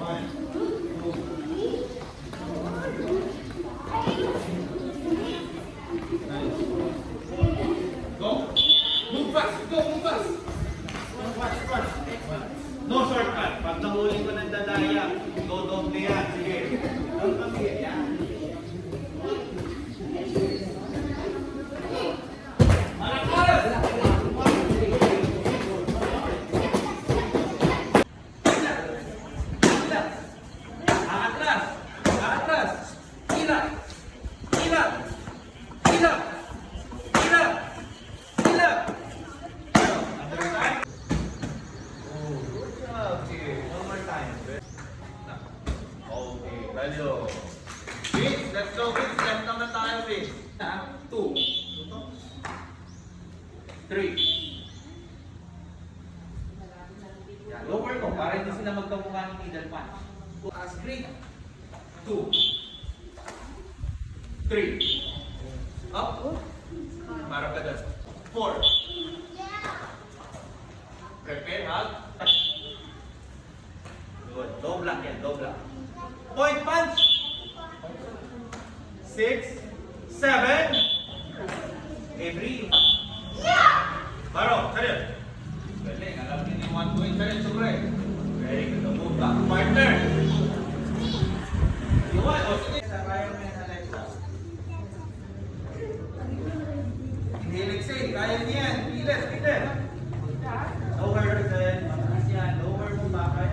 No shortcut. Pag nahuli ko ng dadaya, dodoble yan. Sige. Ang pamilya yan. Let's go, Vince. Left naman tayo, Vince. 2, 3. Lower ko, para hindi sila magkamukha ng middle pan. Straight. 2, 3. Up. Marap ka doon. 4. Prepare, hug. Good. Low block yan, low block. Point punch. 6, 7. Every. Baro, saril. Galing, alam niyo yung 1 point saril, sugre. Very good. Move back. Partner. Iwan, o sige. Sa kaya mo yan, Alexa. Inhale, exhale. Kaya niya yan. Pilit, pilit. Lower, then. Mataas yan. Lower mo back.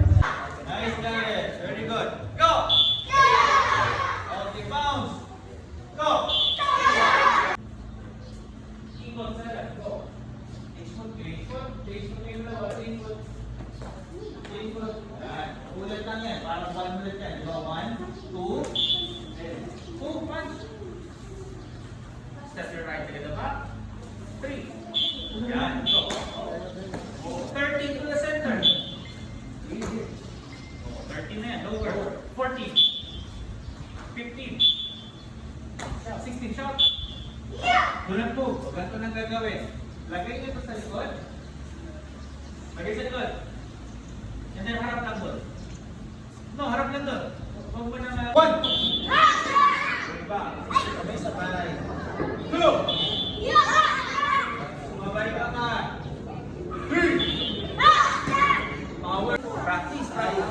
Nice, guys. Very good. Go! Okay, bounce. Go! Ingot, sarap. Go. Ingot. Yan. Ulit lang yan. Parang 1 minute yan. Go, 1, 2, 2, punch. Step your right to the back. 3. Yan. Go. 13 to the center. 13 na yan. Lower. 14. 15. 16 shot. Dunat po. Ganito nang gagawin. Lagay nyo ito sa likod. Lagay sa likod. And then harap lang doon. No, harap lang doon. Huwag mo na 1. Diba? Sabay-sabay. 2. Sumabay ka ka. 3. Power. Practice tayo.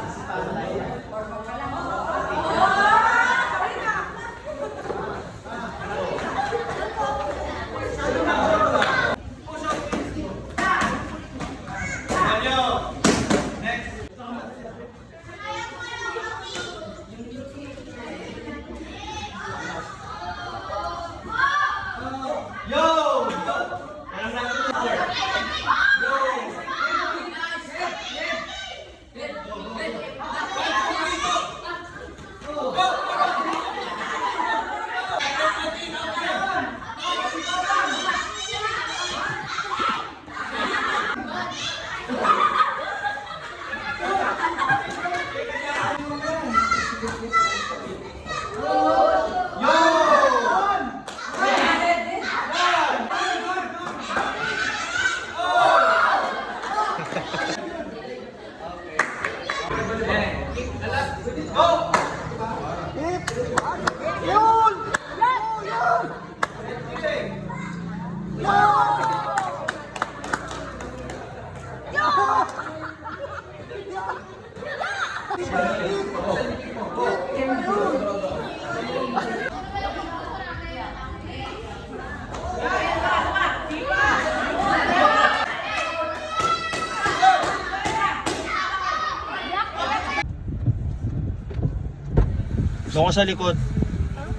Doon ka sa likod.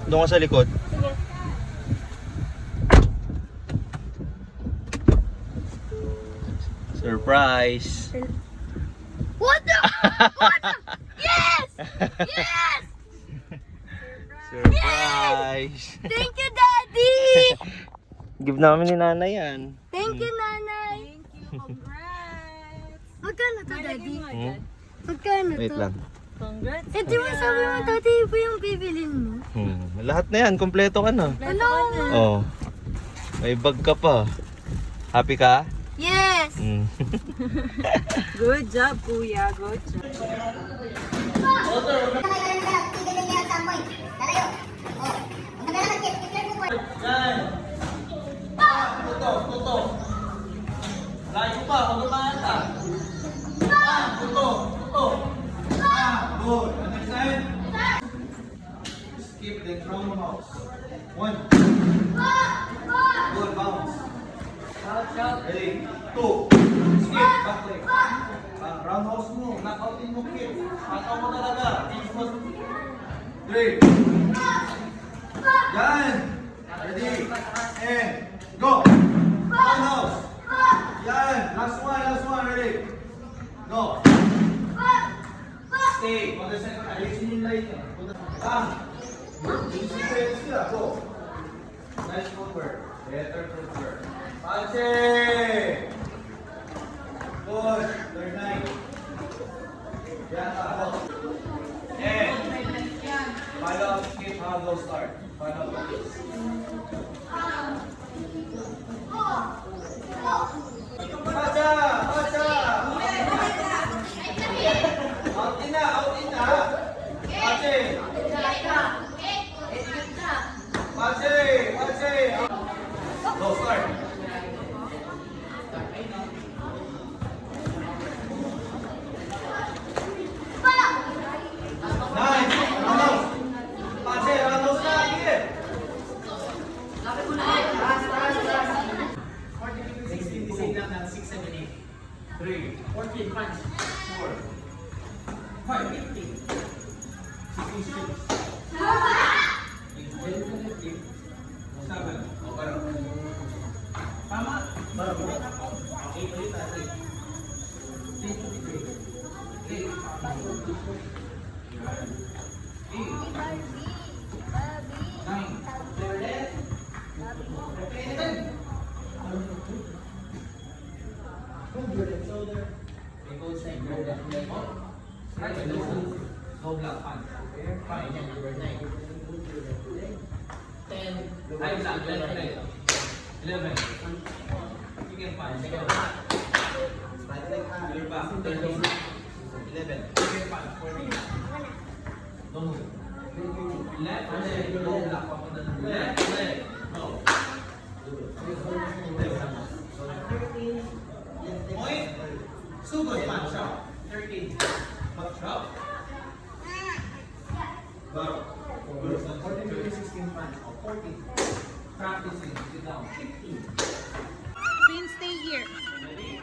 Doon ka sa likod. Sige. Surprise! What the? What the? Yes! Yes! Surprise! Thank you, Daddy! Give namin ni nanay yan. Thank you, Nanay! Thank you, congrats! Magkano to, Daddy? Hmm? Magkano to? Wait lang. Congrats! Eh, di ba sabi mo, Daddy, iba yung bibilin mo? Lahat na yan, kompleto ka na. Ano? Oh. May bag ka pa. Happy ka? Yes! Mm. Good job, kuya. Good job. Yan. Tuto. Layo pa, magumaan ka. Tuto. Good. Other side. Skip the roundhouse. 1. Good, bounce. Ready? 2. Skip, back leg. Roundhouse mo, knockoutin mo, kick. Knockout mo talaga. 3. Yan. Ready? And go. Roundhouse. Yan. Last one. Ready? Go. Stay. On the second. Ayusin yung line niya. Easy pwede sila. Go. Nice footwork. Better footwork. Pache! Good. Third night. Yan. Go. And follow up. Skip how go start. Follow up. Pacha! Out in na. Pache! Go, start. Nice. Roundhouse. Pache, roundhouse na. Sige. 16, disay lang ng 6, 7, 8. 3. 14, punch. 4. 5, 15. 16 strips. 7. O, parang. Tama. Parang. Okay, ulit natin. 8. 11. Sige pa, sige pa. 11. Sige pa, 14. Don't move. Left leg, go block papunta ng left leg. Go. Point. Sugod punch out. 13. Punch out. Go. 14, 15, 16 punch. 14. Practicing. Sit down. 15. Queen, stay here. Ready?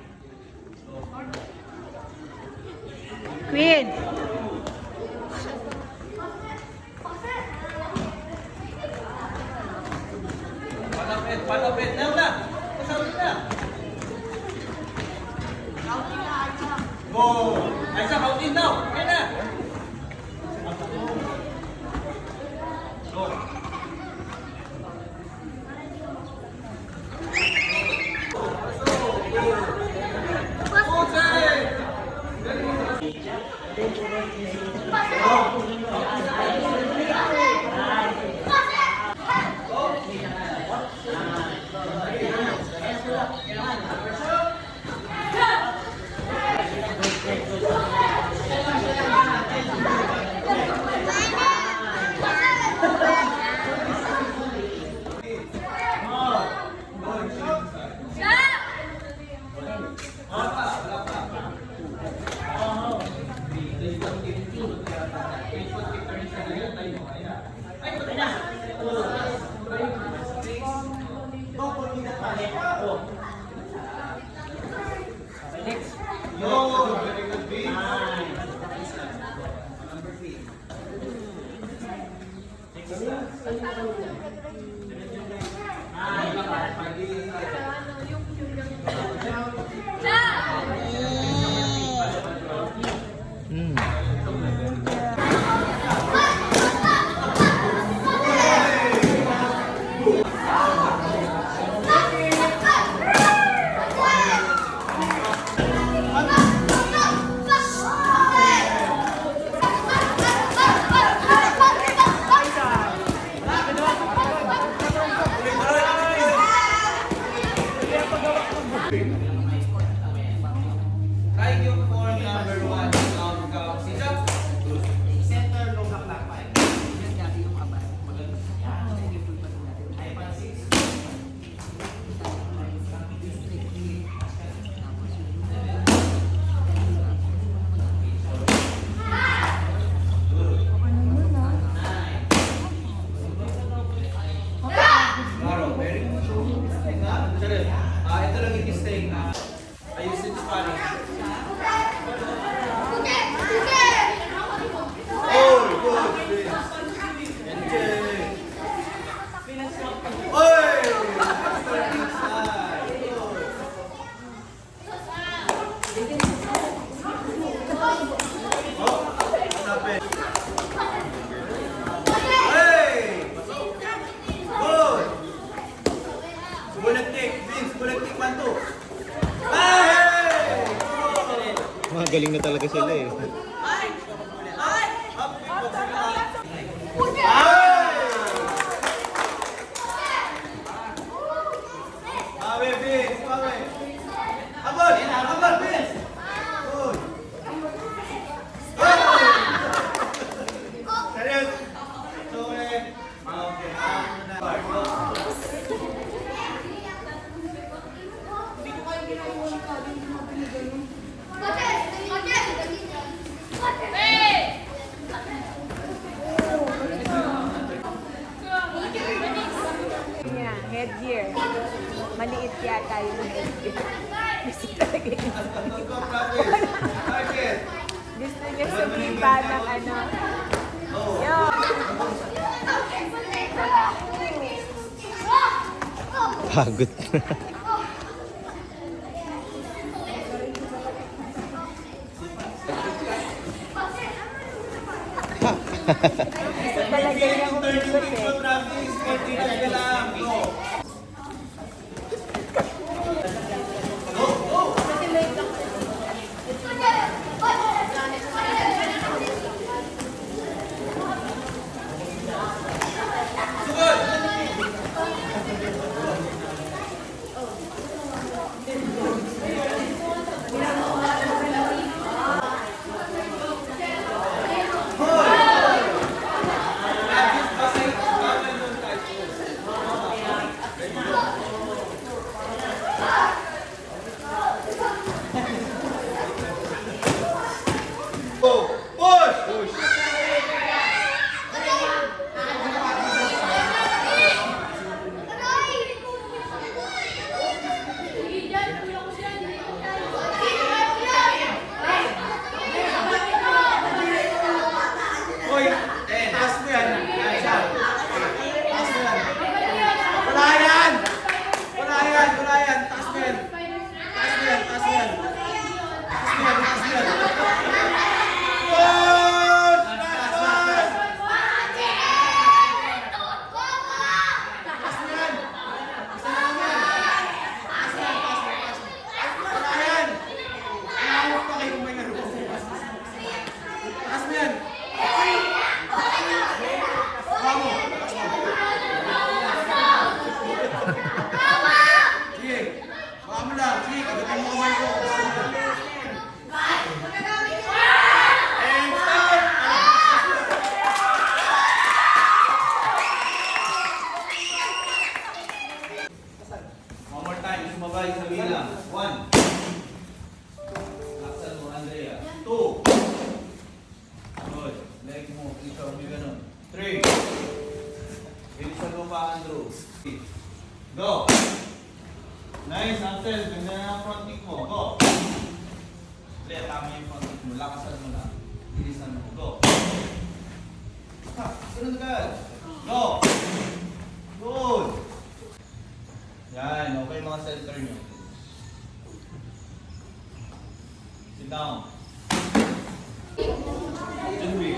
Go. Queen. Palapit. Now na. Kasabi na. Go. Ay, sa out in now. Kaya na. Go. Yo, very good beat. Number 3. Take a stance. Mm. Bawi, bis, bawi. Abot, abot, bis. Good. Serius. Sorry. Okay. Yeah, headgear. Maliit yata yung headgear. Gusto talaga yun. Target. Gusto niya sumipa ng ano. Yo! Pagod na. Gusto talaga niya umikot eh. Practice, continue ka lang. Go. Go. Push. Push. Hoy, taas mo yan. Taas mo yan. Wala yan. Wala yan. Wala yan. Taas mo yan. Taas mo yan. Taas mo yan. Taas mo yan. Taas mo yan. Push! Taas mo yan. Taas mo yan. Isa lang yan. Taas mo yan. Taas mo yan. Wala yan. Inaawak pa kayo may naroon. Taas mo yan. Vamos. Sige. Baka mo lang. Sige, kagatin mo kamay ko. And start! One more time. Sumabay sa bilang. 1. Laksan mo, Andrea. 2. Good. Leg mo. Ikaw, may ganun. 3. Bilisan mo pa, Andrew. Go. Nice, Ansel. Ganda na ang front kick mo. Go. Hindi, tama yung front kick mo. Lakasan mo na. Bilisan mo. Go. Ha, sunod agad. Go. Good. Yan, okay mga center nyo. Sit down. Junbi.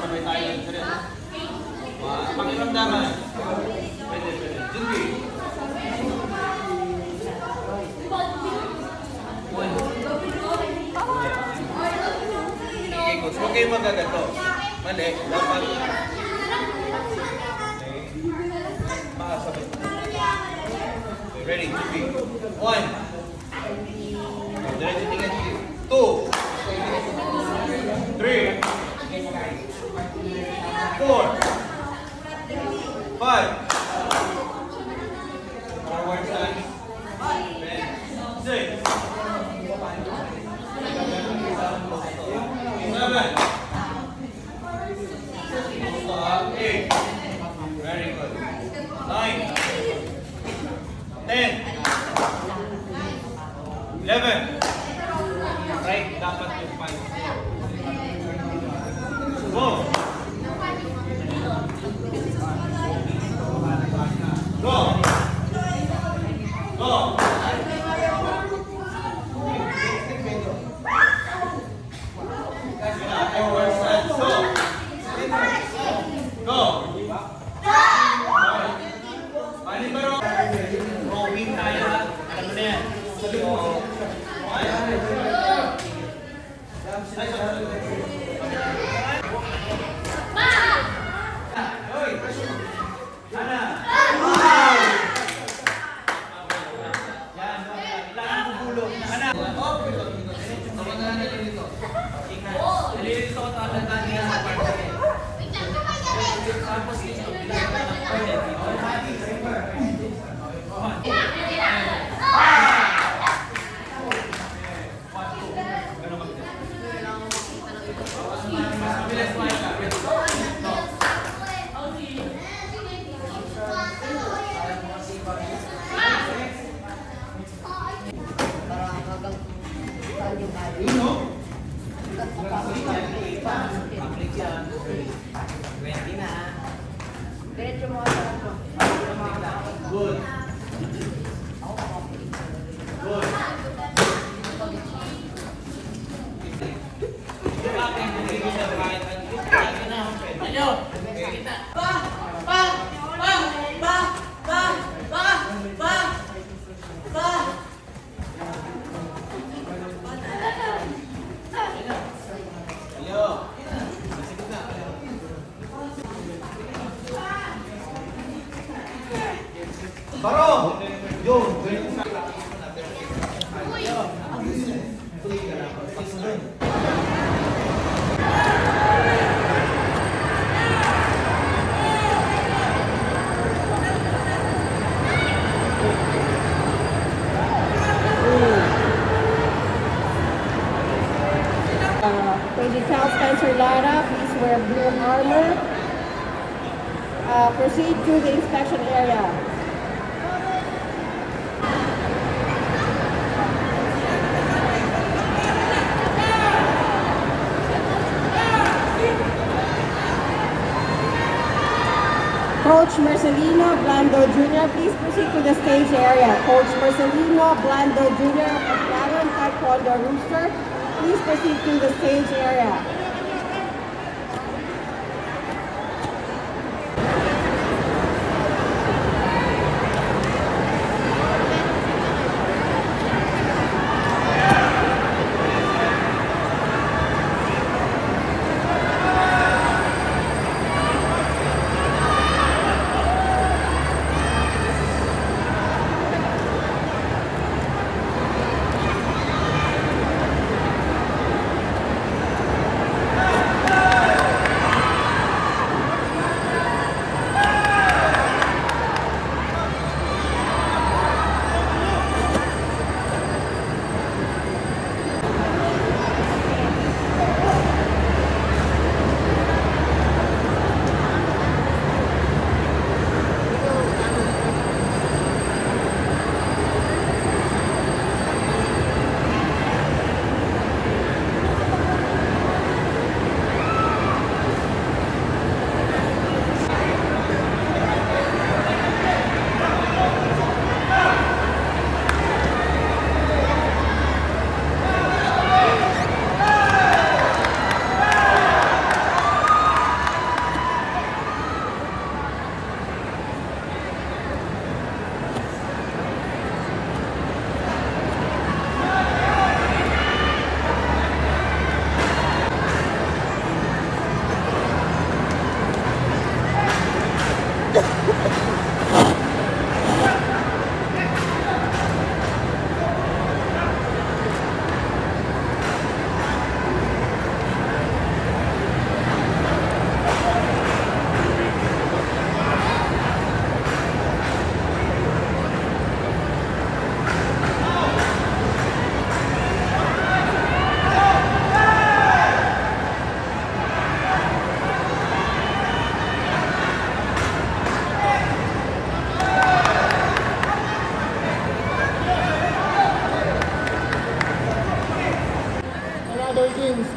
Sabay tayo ng tres. Pakiramdaman. Pwede, pwede. Junbi. Okay, coach. Huwag kayong magagato. Mali. Dapat. Okay. Baka sabay. Okay, ready? Junbi. 1. Diretso tingin. 2. 3. 4. 5. Forward side. 6. 7. Stop. 8. Very good. 9. 10. 11. Right, dapat yung 5. Go! Go! Go! Forward side. Go! Paano ba ro? Rowing tayo. Alam mo na yan. So, 1. Mabilis mo ka. Good. Good. Baro! Yun! Crazy Child Spencer Lara, please wear blue armor. Proceed to the inspection area. Coach Marcelino Blando Jr., please proceed to the stage area. Coach Marcelino Blando Jr. of Dragon Taekwondo Rooster, please proceed to the stage area.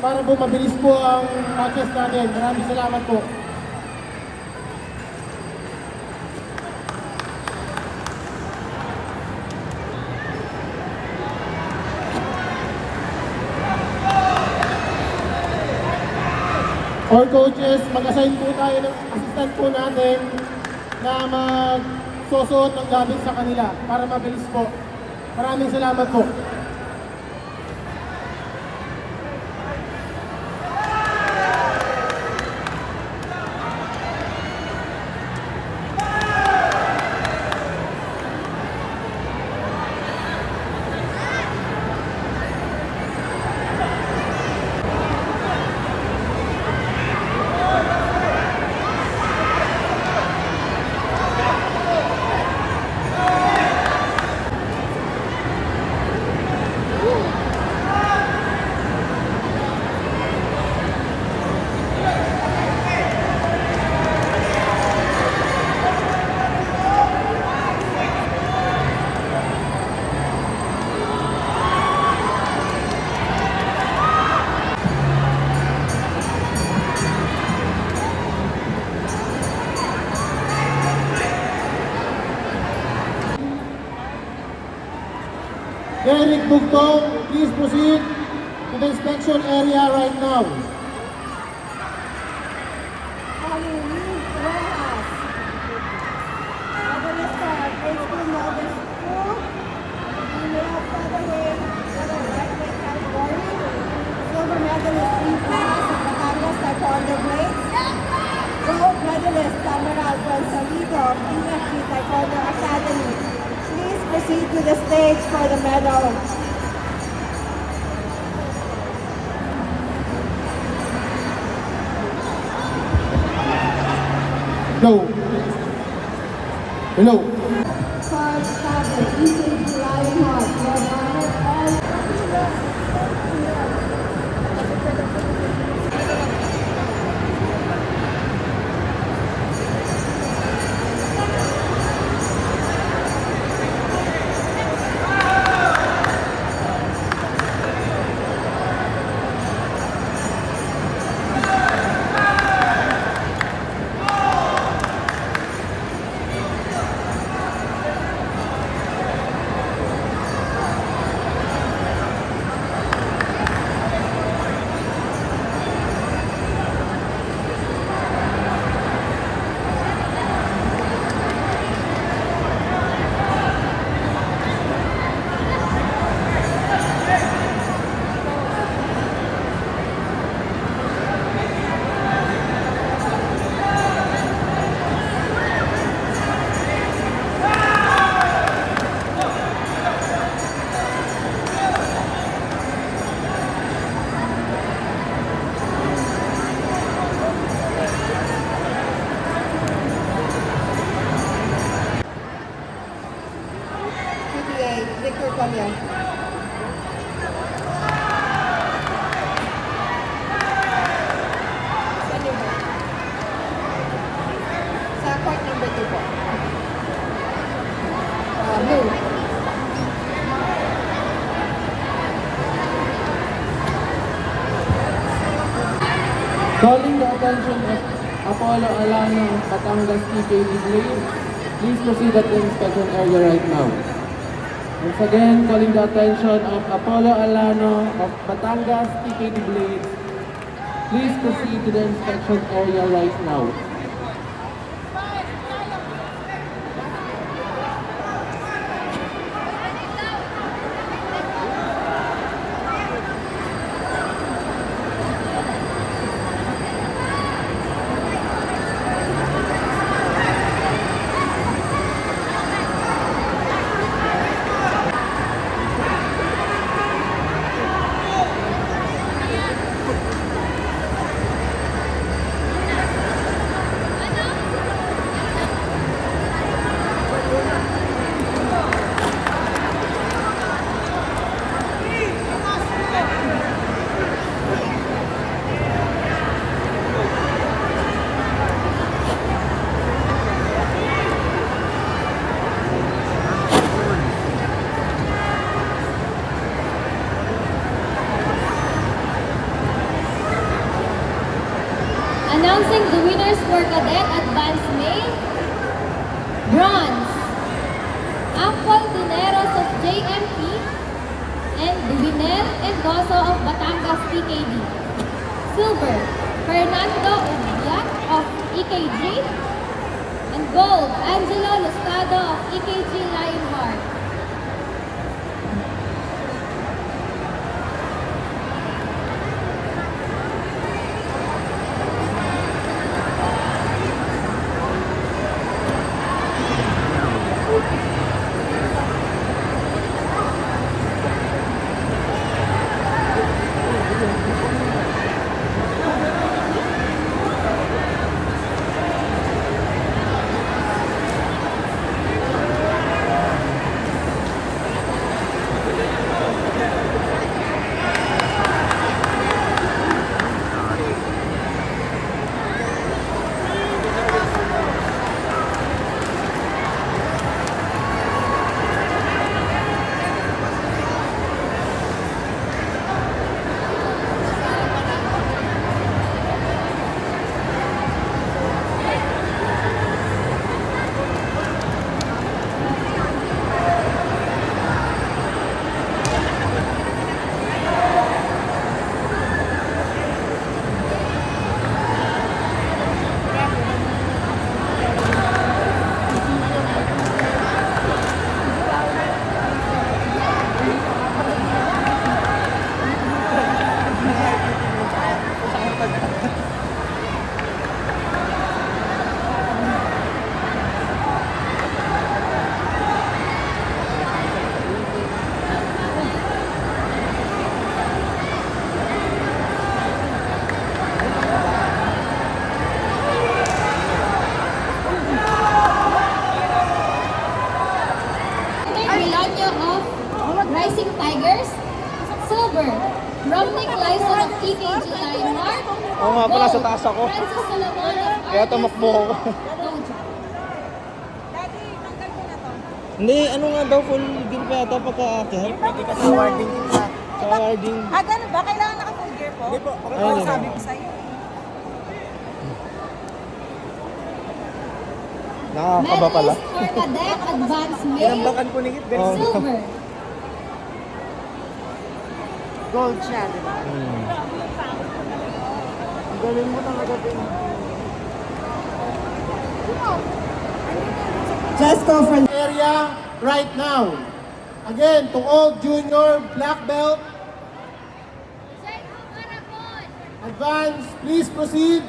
Para po mabilis po ang matches natin. Maraming salamat po. All coaches, mag-assign po tayo ng assistant po natin na magsusuot ng gamit sa kanila para mabilis po. Maraming salamat po. Bugtong, please proceed to the inspection area right now. Halloween Rojas. Medalista, grade school model school. Female featherweight, lightweight category. Silver medalist, Eve Rojas of Batangas Taekwondo Blades. Gold medalist, Tamara Gonzalido of BFG Taekwondo Academy. Please proceed to the stage for the medal. Hello. Hello. Card Cabinet, EKG Lionheart, Your Honor, all PTA, Victor Collier. Sa number. Sa court number 2 po. Blue. Calling the attention of Apollo Alano of Batangas TKD Blade, please proceed at the inspection area right now. Once again, calling the attention of Apollo Alano of Batangas TKD Blade, please proceed to the inspection area right now. Announcing the winners for Cadet Advanced Male. Bronze, Ampol Dineros of JMP and Duvinel Endoso of Batangas PKD. Silver, Fernando Ubiac of EKG. And gold, Angelo Lustado of EKG Lionheart. Oo nga pala, sa taas ako. Francis Solomon of Kaya tumakbo ako. Gold. Hindi, ano nga daw, full gear pa yata pagka-akyat. Pwede ka sa warding kita. Sa warding. Ganun ba? Kailangan naka-full gear po? Hindi po. Ayun, Sabi ko sa'yo. Nakakaba pala. Medalist for Cadet Advanced Male. Tinambakan ko ni Kit. Oo. Silver. Gold siya, di ba? Ang galing mo talaga din. Just go for Area right now. Again, to all junior black belt, advance, please proceed.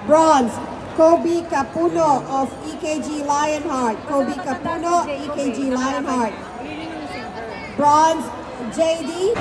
bronze. Kobe Capuno of EKG Lionheart. Kobe Capuno, EKG Lionheart. Bronze, JD.